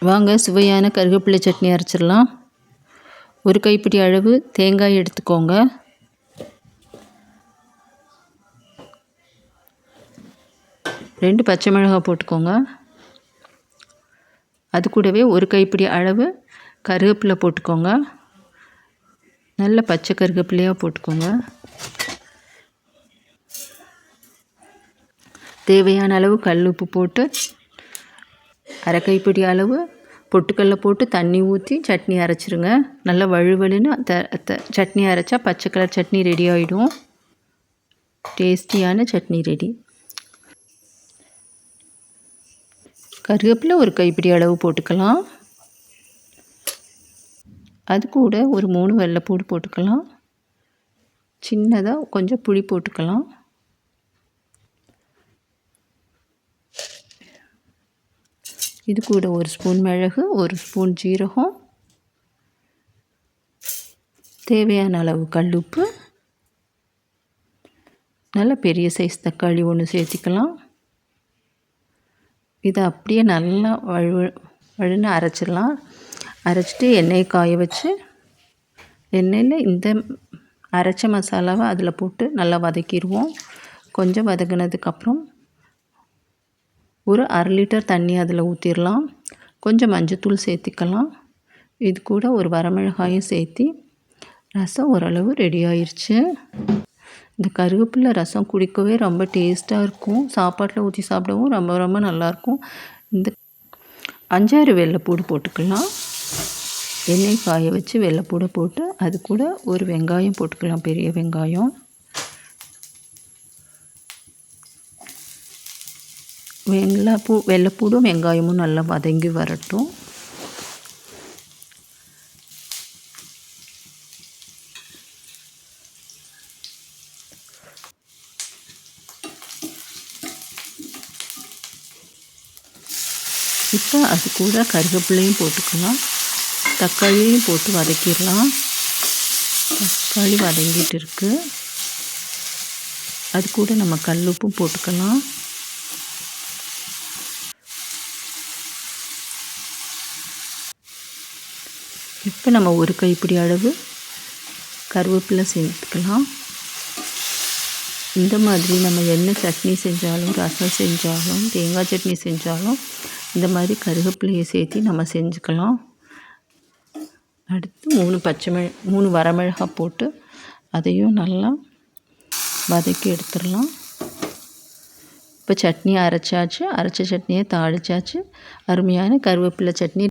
வாங்க சுவையான கருவேப்பிலை சட்னி அரைச்சிடலாம். ஒரு கைப்பிடி அளவு தேங்காய் எடுத்துக்கோங்க. ரெண்டு பச்சை மிளகாய் போட்டுக்கோங்க. அது கூடவே ஒரு கைப்பிடி அளவு கருவேப்பிலை போட்டுக்கோங்க. நல்ல பச்சை கருவேப்பிலையாக போட்டுக்கோங்க. தேவையான அளவு கல் உப்பு போட்டு அரை கைப்பிடி அளவு பொட்டுக்கல்ல போட்டு தண்ணி ஊற்றி சட்னி அரைச்சிருங்க. நல்லா வழுவழுன்னு சட்னி அரைச்சா பச்சை கலர் சட்னி ரெடி ஆகிடும். டேஸ்டியான சட்னி ரெடி. கருவேப்பிலை ஒரு கைப்பிடி அளவு போட்டுக்கலாம். அது கூட ஒரு 3 வெள்ளைப்பூடு போட்டுக்கலாம். சின்னதாக கொஞ்சம் புளி போட்டுக்கலாம். இது கூட ஒரு ஸ்பூன் மிளகு, ஒரு ஸ்பூன் ஜீரகம், தேவையான அளவு கல்லுப்பு, நல்ல பெரிய சைஸ் தக்காளி ஒன்று சேர்த்திக்கலாம். இதை அப்படியே நல்லா வழுன்னு அரைச்சிடலாம். அரைச்சிட்டு எண்ணெயை காய வச்சு எண்ணெயில் இந்த அரைச்ச மசாலாவை அதில் போட்டு நல்லா வதக்கிடுவோம். கொஞ்சம் வதங்கினதுக்கப்புறம் ஒரு 1/2 லிட்டர் தண்ணி அதில் ஊற்றிடலாம். கொஞ்சம் மஞ்சத்தூள் சேர்த்திக்கலாம். இது கூட ஒரு வரமிளகாயும் சேர்த்தி ரசம் ஓரளவு ரெடி ஆயிடுச்சு. இந்த கருவேப்பிலை ரசம் குடிக்கவே ரொம்ப டேஸ்ட்டாக இருக்கும். சாப்பாட்டில் ஊற்றி சாப்பிடவும் ரொம்ப ரொம்ப நல்லாயிருக்கும். இந்த 5-6 வெள்ளைப்பூடு போட்டுக்கலாம். எண்ணெய் காய வச்சு வெள்ளைப்பூடை போட்டு அது கூட ஒரு வெங்காயம் போட்டுக்கலாம், பெரிய வெங்காயம். வெள்ளைப்பூடும் வெங்காயமும் நல்லா வதங்கி வரட்டும். இப்போ அது கூட கருவேப்பிலையும் போட்டுக்கலாம். தக்காளியையும் போட்டு வதக்கிடலாம். தக்காளி வதங்கிட்டு இருக்குது. அது கூட நம்ம கல்லுப்பும் போட்டுக்கலாம். இப்போ நம்ம ஒரு கைப்பிடி அளவு கருவேப்பிலை சேர்த்துக்கலாம். இந்த மாதிரி நம்ம என்ன சட்னி செஞ்சாலும், ரசம் செஞ்சாலும், தேங்காய் சட்னி செஞ்சாலும் இந்த மாதிரி கருவேப்பிலையை சேர்த்து நம்ம செஞ்சுக்கலாம். அடுத்து 3 வரமிளகாய் போட்டு அதையும் நல்லா வதக்கி எடுத்துடலாம். இப்போ சட்னி அரைச்சாச்சு. அரைச்ச சட்னியை தாளிச்சாச்சு. அருமையான கருவேப்பிலை சட்னி